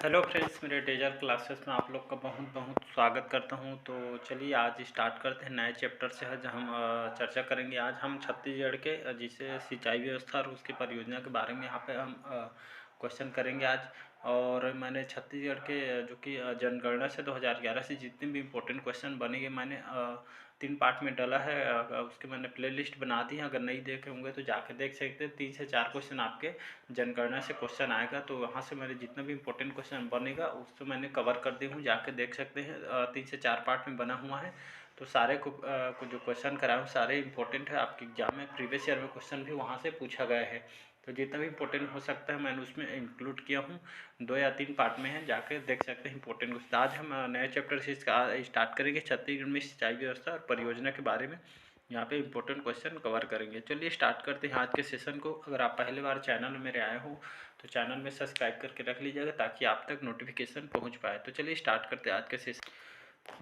Hello friends, मेरे डेजर classes में आप लोग का बहुत बहुत स्वागत करता हूं। तो चलिए आज स्टार्ट करते हैं नए चैप्टर से। आज हम चर्चा करेंगे। आज हम छत्तीसगढ़ के जिसे सिंचाई व्यवस्था और उसकी परियोजना के बारे में यहाँ पे हम क्वेश्चन करेंगे आज। और मैंने छत्तीसगढ़ के जो कि जनगणना से 2011 से जितने भी इम्पोर्टेंट क्वेश्चन बनेंगे मैंने 3 पार्ट में डाला है। उसके मैंने प्ले लिस्ट बना दी है। अगर नहीं देखे होंगे तो जाके देख सकते हैं। 3 से 4 क्वेश्चन आपके जनगणना से क्वेश्चन आएगा, तो वहाँ से मैंने जितना भी इम्पोर्टेंट क्वेश्चन बनेगा उसको मैंने कवर कर दी हूँ, जाके देख सकते हैं। 3 से 4 पार्ट में बना हुआ है। तो सारे को जो क्वेश्चन कराए हूँ सारे इम्पोर्टेंट है। आपके एग्जाम में प्रीवियस ईयर में क्वेश्चन भी वहाँ से पूछा गया है। तो जितना भी इम्पोर्टेंट हो सकता है मैंने उसमें इंक्लूड किया हूँ। 2 या 3 पार्ट में है, जाके देख सकते हैं इम्पोर्टेंट क्वेश्चन। आज हम नए चैप्टर से स्टार्ट करेंगे छत्तीसगढ़ में सिंचाई व्यवस्था और परियोजना के बारे में। यहाँ पे इम्पोर्टेंट क्वेश्चन कवर करेंगे। चलिए स्टार्ट करते हैं आज के सेशन को। अगर आप पहली बार चैनल में मेरे आए हो तो चैनल में सब्सक्राइब करके रख लीजिएगा ताकि आप तक नोटिफिकेशन पहुँच पाए। तो चलिए स्टार्ट करते हैं आज के सेशन।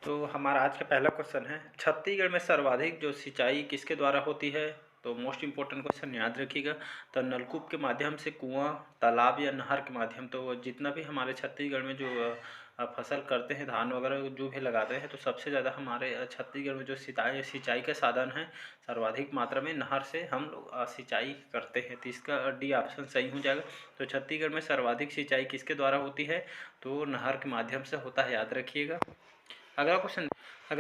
तो हमारा आज का पहला क्वेश्चन है, छत्तीसगढ़ में सर्वाधिक जो सिंचाई किसके द्वारा होती है? तो मोस्ट इम्पोर्टेंट क्वेश्चन याद रखिएगा। तो नलकूप के माध्यम से, कुआं, तालाब या नहर के माध्यम। तो जितना भी हमारे छत्तीसगढ़ में जो फसल करते हैं, धान वगैरह जो भी लगाते हैं, तो सबसे ज़्यादा हमारे छत्तीसगढ़ में जो सिंचाई का साधन है सर्वाधिक मात्रा में नहर से हम लोग सिंचाई करते हैं। तो इसका डी ऑप्शन सही हो जाएगा। तो छत्तीसगढ़ में सर्वाधिक सिंचाई किसके द्वारा होती है? तो नहर के माध्यम से होता है, याद रखिएगा। अगला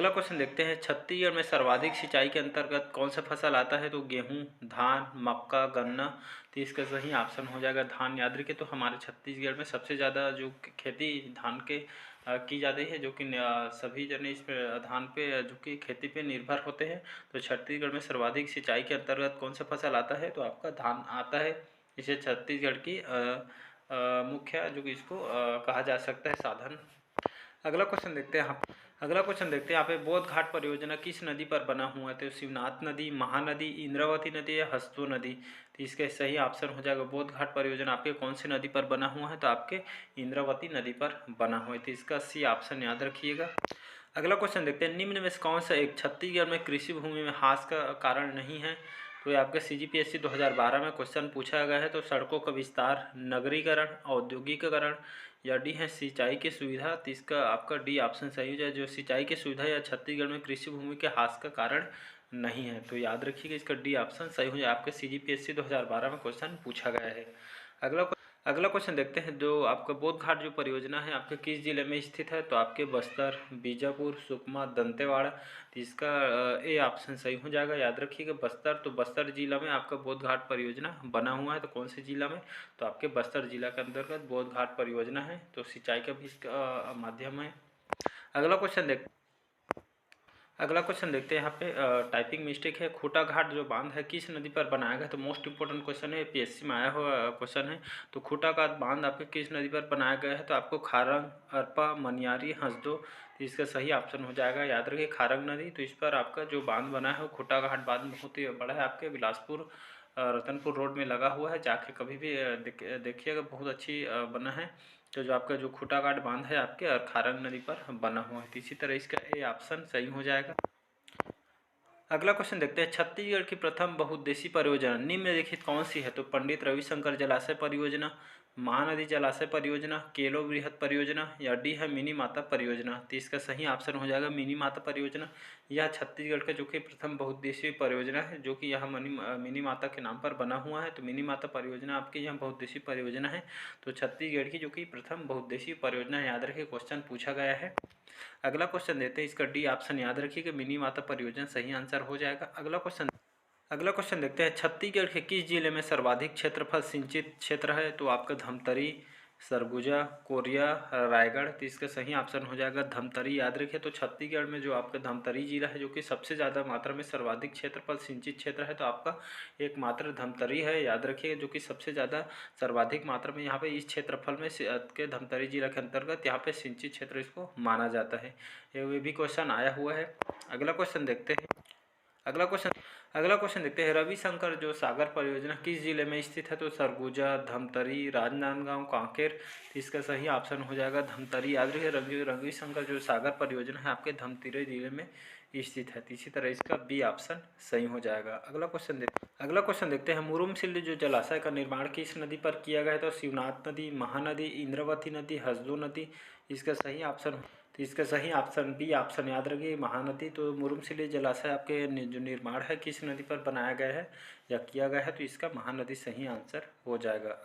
क्वेश्चन देखते हैं, छत्तीसगढ़ में सर्वाधिक सिंचाई के अंतर्गत कौन सा फसल आता है? तो गेहूं, धान, मक्का, गन्ना। तो इसका सही ऑप्शन हो जाएगा धान। याद रखिए, तो हमारे छत्तीसगढ़ में सबसे ज़्यादा जो खेती धान के की जाती है, जो कि सभी जने इस पे धान पे जो कि खेती पे निर्भर होते हैं। तो छत्तीसगढ़ में सर्वाधिक सिंचाई के अंतर्गत कौन सा फसल आता है? तो आपका धान आता है। इसे छत्तीसगढ़ की मुख्य जो कि इसको कहा जा सकता है साधन। अगला क्वेश्चन देखते हैं। यहाँ पे बोध घाट परियोजना किस नदी पर बना हुआ है? तो शिवनाथ नदी, महानदी, इंद्रावती नदी या हसदो नदी। तो इसका सही ऑप्शन हो जाएगा बोध घाट परियोजना आपके कौन सी नदी पर बना हुआ है? तो आपके इंद्रावती नदी पर बना हुआ है। तो इसका सी ऑप्शन याद रखिएगा। अगला क्वेश्चन देखते हैं, निम्न में से कौन सा एक छत्तीसगढ़ में कृषि भूमि में ह्रास का कारण नहीं है? तो ये आपके CGPSC 2012 में क्वेश्चन पूछा गया है। तो सड़कों का विस्तार, नगरीकरण, औद्योगिकीकरण या डी है सिंचाई की सुविधा। तो इसका आपका डी ऑप्शन सही हो जाए। जो सिंचाई की सुविधा या छत्तीसगढ़ में कृषि भूमि के ह्रास का कारण नहीं है। तो याद रखिएगा, इसका डी ऑप्शन सही हो जाए। आपके CGPSC 2012 में क्वेश्चन पूछा गया है। अगला क्वेश्चन देखते हैं, जो आपका बोध घाट जो परियोजना है आपके किस जिले में स्थित है? तो आपके बस्तर, बीजापुर, सुकमा, दंतेवाड़ा। तो इसका ए ऑप्शन सही हो जाएगा। याद रखिएगा बस्तर। तो बस्तर जिला में आपका बोध घाट परियोजना बना हुआ है। तो कौन से जिला में? तो आपके बस्तर जिला के अंतर्गत बोध घाट परियोजना है। तो सिंचाई का भी इसका माध्यम है। अगला क्वेश्चन देखते हैं। यहाँ पे टाइपिंग मिस्टेक है। खूटा घाट जो बांध है किस नदी पर बनाया गया? तो मोस्ट इंपोर्टेंट क्वेश्चन है, PSC में आया हुआ क्वेश्चन है। तो खूटा घाट बांध आपके किस नदी पर बनाया गया है? तो आपको खारंग, अरपा, मनियारी, हंसदो। तो इसका सही ऑप्शन हो जाएगा। याद रखिए खारंग नदी। तो इस पर आपका जो बांध बना है वो खूटा घाट बांध बहुत ही बड़ा है, आपके बिलासपुर रतनपुर रोड में लगा हुआ है। जाके कभी भी देखिएगा, बहुत अच्छी बना है। तो जो आपका जो खूटा घाट बांध है आपके और खारंग नदी पर बना हुआ है। तो इसी तरह इसका ए ऑप्शन सही हो जाएगा। अगला क्वेश्चन देखते हैं, छत्तीसगढ़ की प्रथम बहुउद्देशीय परियोजना निम्नलिखित कौन सी है? तो पंडित रविशंकर जलाशय परियोजना, महानदी जलाशय परियोजना, केलो वृहद परियोजना या डी है मिनी माता परियोजना। तो इसका सही ऑप्शन हो जाएगा मिनी माता परियोजना। यह छत्तीसगढ़ का जो कि प्रथम बहुउद्देशीय परियोजना है, जो कि यह मिनी माता के नाम पर बना हुआ है। तो मिनी माता परियोजना आपकी यह बहुउद्देशीय परियोजना है। तो छत्तीसगढ़ की जो कि प्रथम बहुउद्देशीय परियोजना है, याद रखिए क्वेश्चन पूछा गया है। अगला क्वेश्चन देते हैं, इसका डी ऑप्शन याद रखिए मिनी माता परियोजना सही आंसर हो जाएगा। अगला क्वेश्चन देखते हैं, छत्तीसगढ़ के किस जिले में सर्वाधिक क्षेत्रफल सिंचित क्षेत्र है? तो आपका धमतरी, सरगुजा, कोरिया, रायगढ़। तो इसका सही ऑप्शन हो जाएगा धमतरी। याद रखिए, तो छत्तीसगढ़ में जो आपका धमतरी जिला है जो कि सबसे ज़्यादा मात्रा में सर्वाधिक क्षेत्रफल सिंचित क्षेत्र है। तो आपका एकमात्र धमतरी है, याद रखिए, जो कि सबसे ज़्यादा सर्वाधिक मात्रा में यहाँ पे इस क्षेत्रफल में के धमतरी जिला के अंतर्गत यहाँ पे सिंचित क्षेत्र इसको माना जाता है। ये भी क्वेश्चन आया हुआ है। अगला क्वेश्चन देखते हैं। देखते हैं, रविशंकर जो सागर परियोजना किस जिले में स्थित है? तो सरगुजा, धमतरी, राजनांदगांव, कांकेर। तो इसका सही ऑप्शन हो जाएगा धमतरी। याद रखिए रविशंकर जो सागर परियोजना है आपके धमतरी जिले में स्थित है। इसी तरह इसका बी ऑप्शन सही हो जाएगा। अगला क्वेश्चन देखते हैं, मुरुमसिल्ली जो जलाशय का निर्माण किस नदी पर किया गया है? तो शिवनाथ नदी, महानदी, इंद्रावती नदी, हसदो नदी। इसका सही ऑप्शन इसका सही ऑप्शन बी ऑप्शन याद रखिए, महानदी। तो मुरुमसिल्ली जलाशय आपके जो निर्माण है किस नदी पर बनाया गया है या किया गया है? तो इसका महानदी सही आंसर हो जाएगा।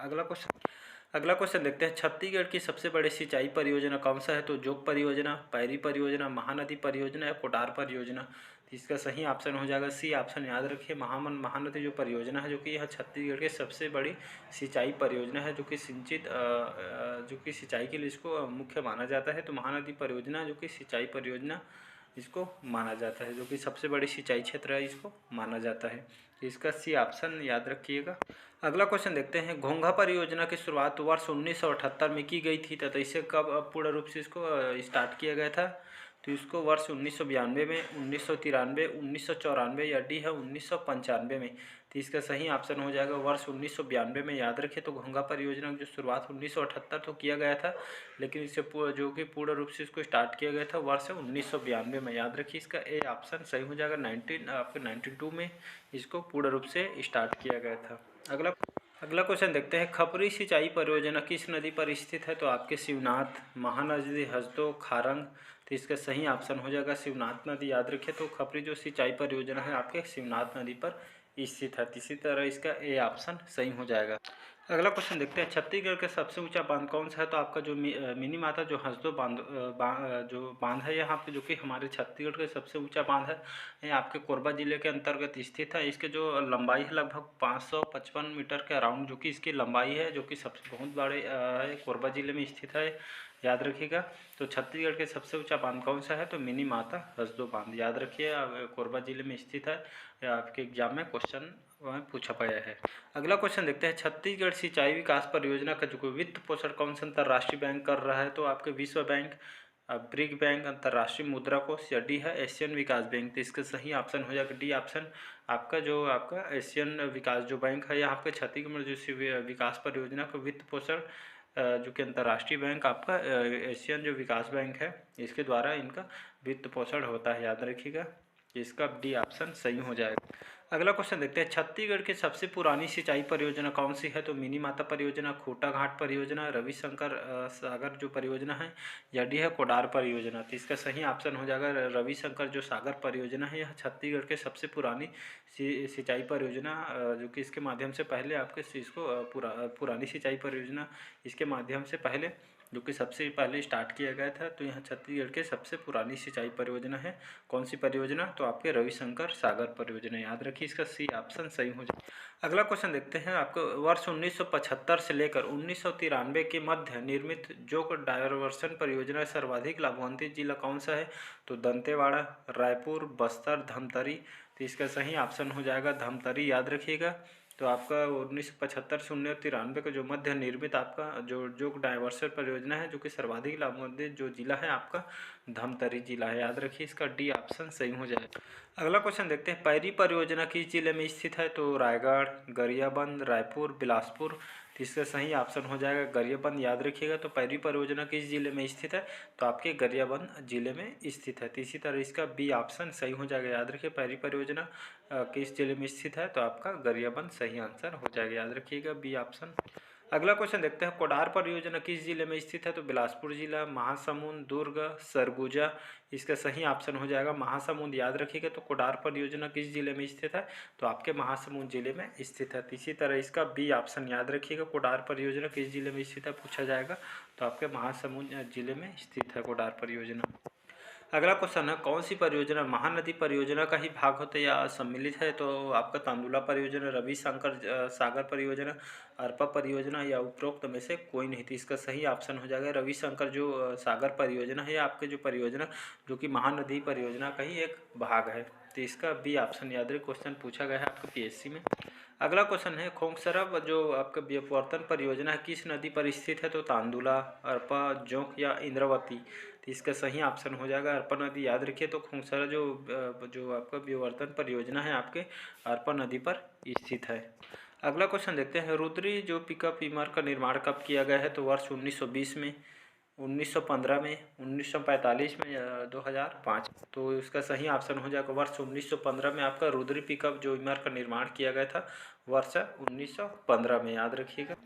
अगला क्वेश्चन देखते हैं, छत्तीसगढ़ की सबसे बड़ी सिंचाई परियोजना कौन सा है? तो जोग परियोजना, पैरी परियोजना, महानदी परियोजना या कोटार परियोजना। तो इसका सही ऑप्शन हो जाएगा सी ऑप्शन याद रखिए, महानदी जो परियोजना है, जो कि यह छत्तीसगढ़ की सबसे बड़ी सिंचाई परियोजना है, जो कि सिंचाई के लिए इसको मुख्य माना जाता है। तो महानदी परियोजना जो कि सिंचाई परियोजना इसको माना जाता है, जो कि सबसे बड़ी सिंचाई क्षेत्र है, इसको माना जाता है। इसका सी ऑप्शन याद रखिएगा। अगला क्वेश्चन देखते हैं, घोंघा परियोजना की शुरुआत वर्ष 1978 में की गई थी, तथा इसे कब पूर्ण रूप से इसको स्टार्ट किया गया था? तो इसको वर्ष 1992 में, 1993, 1994 या डी है 1995 में। तो इसका सही ऑप्शन हो जाएगा वर्ष 1992 में। याद रखिए, तो घोंघा परियोजना की जो शुरुआत 1978 तो किया गया था, लेकिन इसे जो कि पूर्ण रूप से इसको स्टार्ट किया गया था वर्ष 1992 में। याद रखिए, इसका ए ऑप्शन सही हो जाएगा। 92 में इसको पूर्ण रूप से स्टार्ट किया गया था। अगला क्वेश्चन देखते हैं, खपरी सिंचाई परियोजना किस नदी पर स्थित है? तो आपके शिवनाथ, महानदी, हसदो, खारंग। तो इसका सही ऑप्शन हो जाएगा शिवनाथ नदी। याद रखिए, तो खपरी जो सिंचाई परियोजना है आपके शिवनाथ नदी पर स्थित है। इसी तरह इसका ए ऑप्शन सही हो जाएगा। अगला क्वेश्चन देखते हैं, छत्तीसगढ़ का सबसे ऊंचा बांध कौन सा है? तो आपका जो मिनी माता जो हसदो जो बांध है यहाँ पे, जो कि हमारे छत्तीसगढ़ का सबसे ऊंचा बांध है, ये आपके कोरबा जिले के अंतर्गत स्थित है। इसके जो लंबाई है लगभग 555 मीटर के अराउंड, जो कि इसकी लंबाई है, जो कि सबसे बहुत बड़े कोरबा जिले में स्थित है। याद रखिएगा, तो छत्तीसगढ़ के सबसे ऊंचा बांध कौन सा है? तो मिनी माता हसदो बांध। याद रखिए, कोरबा जिले में स्थित है। आपके एग्जाम में क्वेश्चन पूछा गया है। अगला क्वेश्चन देखते हैं, छत्तीसगढ़ सिंचाई विकास परियोजना का जो वित्त पोषण कौन सा अंतर्राष्ट्रीय बैंक कर रहा है? तो आपके विश्व बैंक, ब्रिक बैंक, अंतर्राष्ट्रीय मुद्रा कोष या डी है एशियन विकास बैंक। तो इसका सही ऑप्शन हो जाएगा डी ऑप्शन। आपका एशियन विकास जो बैंक है, यहाँ पे छत्तीसगढ़ में जो विकास परियोजना का वित्त पोषण जो कि अंतर्राष्ट्रीय बैंक आपका एशियन जो विकास बैंक है, इसके द्वारा इनका वित्त पोषण होता है। याद रखिएगा, इसका डी ऑप्शन सही हो जाएगा। अगला क्वेश्चन देखते हैं, छत्तीसगढ़ की सबसे पुरानी सिंचाई परियोजना कौन सी है? तो मिनी माता परियोजना, खूटा घाट परियोजना, रविशंकर सागर जो परियोजना है, या डी है कोडार परियोजना। तो इसका सही ऑप्शन हो जाएगा रविशंकर जो सागर परियोजना है। यह छत्तीसगढ़ के सबसे पुरानी सिंचाई परियोजना, जो कि इसके माध्यम से पहले आपके इसको पुरानी सिंचाई परियोजना इसके माध्यम से पहले, जो कि सबसे पहले स्टार्ट किया गया था। तो यह छत्तीसगढ़ के सबसे पुरानी सिंचाई परियोजना है। कौन सी परियोजना? तो आपके रविशंकर सागर परियोजना। याद रखिए, इसका सी ऑप्शन सही हो जाए। अगला क्वेश्चन देखते हैं, आपको वर्ष 1975 से लेकर 1993 के मध्य निर्मित जोग डायवर्सन परियोजना सर्वाधिक लाभान्वित जिला कौन सा है? तो दंतेवाड़ा, रायपुर, बस्तर, धमतरी। तो इसका सही ऑप्शन हो जाएगा धमतरी। याद रखिएगा, तो आपका 1975 से 1993 का जो मध्य निर्मित आपका जो डायवर्सन परियोजना है, जो कि सर्वाधिक लाभान्वित जो जिला है आपका धमतरी जिला है। याद रखिए, इसका डी ऑप्शन सही हो जाएगा। अगला क्वेश्चन देखते हैं, पैरी परियोजना किस जिले में स्थित है? तो रायगढ़, गरियाबंद, रायपुर, बिलासपुर। तो इसका सही ऑप्शन हो जाएगा गरियाबंद। याद रखिएगा, तो पैरी परियोजना किस जिले में स्थित है? तो आपके गरियाबंद जिले में स्थित है। तो इसी तरह इसका बी ऑप्शन सही हो जाएगा। याद रखिए, पैरी परियोजना किस जिले में स्थित है? तो आपका गरियाबंद सही आंसर हो जाएगा। याद रखिएगा, बी ऑप्शन। अगला क्वेश्चन देखते हैं, कोडार परियोजना किस जिले में स्थित है? तो बिलासपुर जिला, महासमुंद, दुर्ग, सरगुजा। इसका सही ऑप्शन हो जाएगा महासमुंद। याद रखिएगा, तो कोडार परियोजना किस जिले में स्थित है? तो आपके महासमुंद जिले में स्थित है। इसी तरह इसका बी ऑप्शन याद रखिएगा, कोडार परियोजना किस जिले में स्थित है पूछा जाएगा, तो आपके महासमुंद जिले में स्थित है कोडार परियोजना। अगला क्वेश्चन है, कौन सी परियोजना महानदी परियोजना का ही भाग होता है या सम्मिलित है? तो आपका तांदुला परियोजना, रविशंकर सागर परियोजना, अर्पा परियोजना या उपरोक्त में से कोई नहीं। थी इसका सही ऑप्शन हो जाएगा रविशंकर जो सागर परियोजना है, आपके जो परियोजना जो कि महानदी परियोजना का ही एक भाग है। तो इसका बी ऑप्शन याद रहे, क्वेश्चन पूछा गया है आपका पीएससी में। अगला क्वेश्चन है, खोंगसरा जो आपका व्युत्पन्न परियोजना है किस नदी पर स्थित है? तो तांदुला, अर्पा, जोंक या इंद्रावती। तो इसका सही ऑप्शन हो जाएगा अर्पा नदी। याद रखिए, तो खोंगसरा जो आपका व्युत्पन्न परियोजना है आपके अर्पा नदी पर स्थित है। अगला क्वेश्चन देखते हैं, रुद्री जो पिकअप विमर का निर्माण कब किया गया है? तो वर्ष 1920 में, 1915 में, 1945 में या 2005? तो इसका सही ऑप्शन हो जाएगा वर्ष 1915 में आपका रुद्री पिकअप जो विमान का निर्माण किया गया था, वर्ष 1915 में, याद रखिएगा।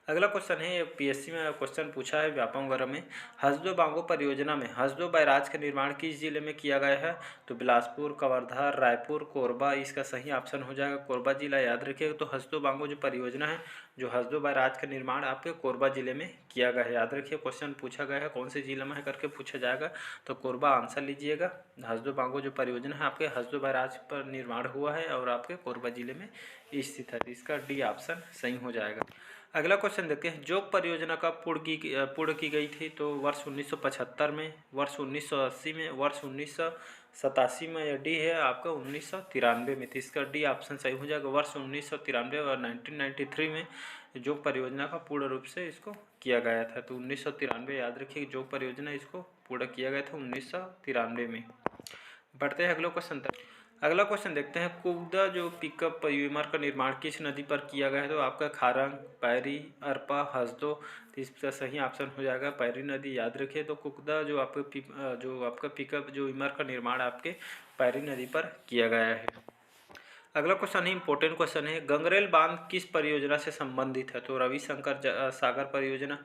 अगला क्वेश्चन है, पीएससी में क्वेश्चन पूछा है व्यापम वगैरह में, हसदो बांगो परियोजना में हसदो बैराज का निर्माण किस जिले में किया गया है? तो बिलासपुर, कवर्धा, रायपुर, कोरबा। इसका सही ऑप्शन हो जाएगा कोरबा जिला, याद रखिएगा। तो हसदो बांगो जो परियोजना है, जो हसदो बैराज का निर्माण आपके कोरबा जिले में किया गया है, याद रखिए। क्वेश्चन पूछा गया है कौन से जिले में है करके पूछा जाएगा, तो कोरबा आंसर लीजिएगा। हसदो बांगो जो परियोजना है आपके हसदो बैराज पर निर्माण हुआ है और आपके कोरबा जिले में स्थित है। इसका डी ऑप्शन सही हो जाएगा। अगला क्वेश्चन देखते हैं, जोग परियोजना कब पूर्ण की गई थी? तो वर्ष 1975 में, वर्ष 1980 में, वर्ष 1987 में, या डी है आपका 1993 में। तो इसका डी ऑप्शन सही हो जाएगा, वर्ष 1993 और 1993 में जोग परियोजना का पूर्ण रूप से इसको किया गया था। तो 1993 याद रखिए, जोग परियोजना इसको पूर्ण किया गया था 1993 में। बढ़ते हैं अगले क्वेश्चन तक। अगला क्वेश्चन देखते हैं, कुगदा जो पिकअप विमान का निर्माण किस नदी पर किया गया है? तो आपका खारंग, पैरी, अरपा, हसदो। तो इसका सही ऑप्शन हो जाएगा पैरी नदी, याद रखिए। तो कुगदा जो आपका पिकअप जो विमान का निर्माण आपके पैरी नदी पर किया गया है। अगला क्वेश्चन है, इंपॉर्टेंट क्वेश्चन है, गंगरेल बांध किस परियोजना से संबंधित है? तो रविशंकर सागर परियोजना,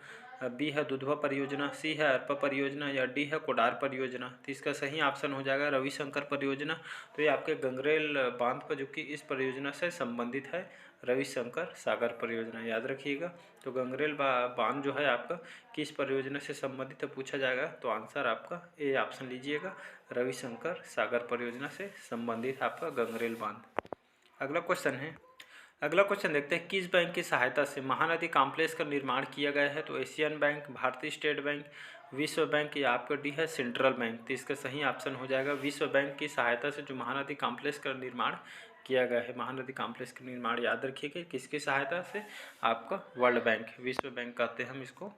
बी है दुधवा परियोजना, सी है अरपा परियोजना, या डी है कोडार परियोजना। तो इसका सही ऑप्शन हो जाएगा रविशंकर परियोजना। तो ये आपके गंगरेल बांध पर जो कि इस परियोजना से संबंधित है, रविशंकर सागर परियोजना, याद रखिएगा। तो गंगरेल बांध जो है आपका किस परियोजना से संबंधित है पूछा जाएगा, तो आंसर आपका ए ऑप्शन लीजिएगा, रविशंकर सागर परियोजना से संबंधित आपका गंगरेल बांध। अगला क्वेश्चन देखते हैं, किस बैंक की सहायता से महानदी कॉम्प्लेक्स का निर्माण किया गया है? तो एशियन बैंक, भारतीय स्टेट बैंक, विश्व बैंक, या आपका डी है सेंट्रल बैंक। तो इसका सही ऑप्शन हो जाएगा विश्व बैंक की सहायता से जो महानदी कॉम्प्लेक्स का निर्माण किया गया है। महानदी कॉम्प्लेक्स का निर्माण याद रखिएगा किसकी सहायता से, आपका वर्ल्ड बैंक, विश्व बैंक कहते हैं हम इसको।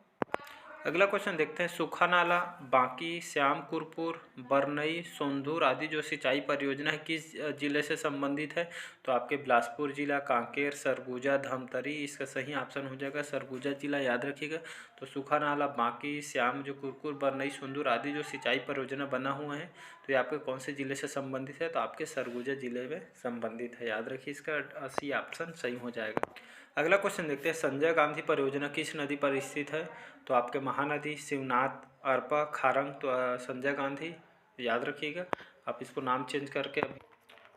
अगला क्वेश्चन देखते हैं, सूखा नाला, बांकी, श्यामपुरपुर, बरनई, सोंदूर आदि जो सिंचाई परियोजना है किस जिले से संबंधित है? तो आपके बिलासपुर जिला, कांकेर, सरगुजा, धमतरी। इसका सही ऑप्शन हो जाएगा सरगुजा जिला, याद रखिएगा। तो सूखा नाला, बांकी, श्याम जो कुरकुर, बरनई, सोंदूर आदि जो सिंचाई परियोजना बना हुआ है, तो ये आपके कौन से जिले से संबंधित है? तो आपके सरगुजा जिले में संबंधित है, याद रखिए। इसका सी ऑप्शन सही हो जाएगा। अगला क्वेश्चन देखते हैं, संजय गांधी परियोजना किस नदी पर स्थित है? तो आपके महानदी, शिवनाथ, अरपा, खारंग। तो संजय गांधी, याद रखिएगा। आप इसको नाम चेंज करके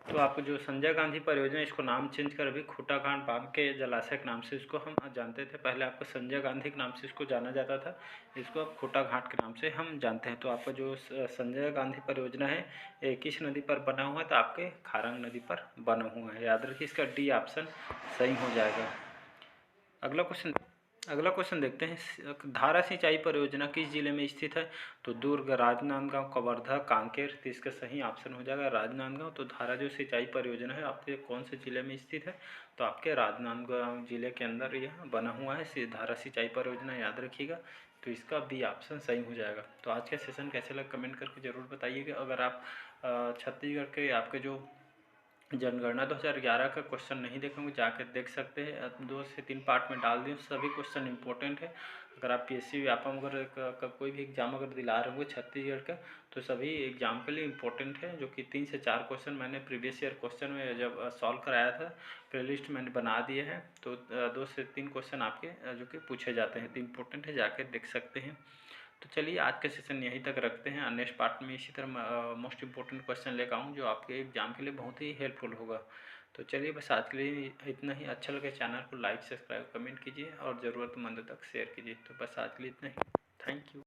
तो आपको जो संजय गांधी परियोजना इसको नाम चेंज कर अभी खूटा घाट बांध के जलाशय के नाम से इसको हम जानते थे। पहले आपको संजय गांधी के नाम से इसको जाना जाता था, इसको अब खूटा घाट के नाम से हम जानते हैं। तो आपका जो संजय गांधी परियोजना है ये किस नदी पर बना हुआ है? तो आपके खारंग नदी पर बना हुआ है, याद रखिए। इसका डी ऑप्शन सही हो जाएगा। अगला क्वेश्चन देखते हैं, धारा सिंचाई परियोजना किस जिले में स्थित है? तो दुर्ग, राजनांदगांव, कवर्धा, कांकेर। तो इसका सही ऑप्शन हो जाएगा राजनांदगांव। तो धारा जो सिंचाई परियोजना है आपके कौन से जिले में स्थित है? तो आपके राजनांदगांव जिले के अंदर यह बना हुआ है धारा सिंचाई परियोजना, याद रखिएगा। तो इसका बी ऑप्शन सही हो जाएगा। तो आज का सेशन कैसे लगा कमेंट करके ज़रूर बताइएगा। अगर आप छत्तीसगढ़ के आपके जो जनगणना 2011 का क्वेश्चन नहीं देखेंगे जाकर देख सकते हैं, 2 से 3 पार्ट में डाल दिए, सभी क्वेश्चन इंपॉर्टेंट है। अगर आप पीएससी व्यापम अगर का कोई भी एग्जाम अगर दिला रहे होंगे छत्तीसगढ़ का, तो सभी एग्जाम के लिए इंपॉर्टेंट है। जो कि 3 से 4 क्वेश्चन मैंने प्रीवियस ईयर क्वेश्चन में जब सॉल्व कराया था, प्ले लिस्ट मैंने बना दिए हैं। तो 2 से 3 क्वेश्चन आपके जो कि पूछे जाते हैं, तो इंपॉर्टेंट है, जाकर देख सकते हैं। तो चलिए आज का सेशन यहीं तक रखते हैं। नेक्स्ट पार्ट में इसी तरह मोस्ट इंपॉर्टेंट क्वेश्चन लेकर आऊँ जो आपके एग्जाम के लिए बहुत ही हेल्पफुल होगा। तो चलिए बस आज के लिए इतना ही। अच्छा लगे चैनल को लाइक, सब्सक्राइब, कमेंट कीजिए और ज़रूरतमंद तक शेयर कीजिए। तो बस आज के लिए इतना ही। Thank you.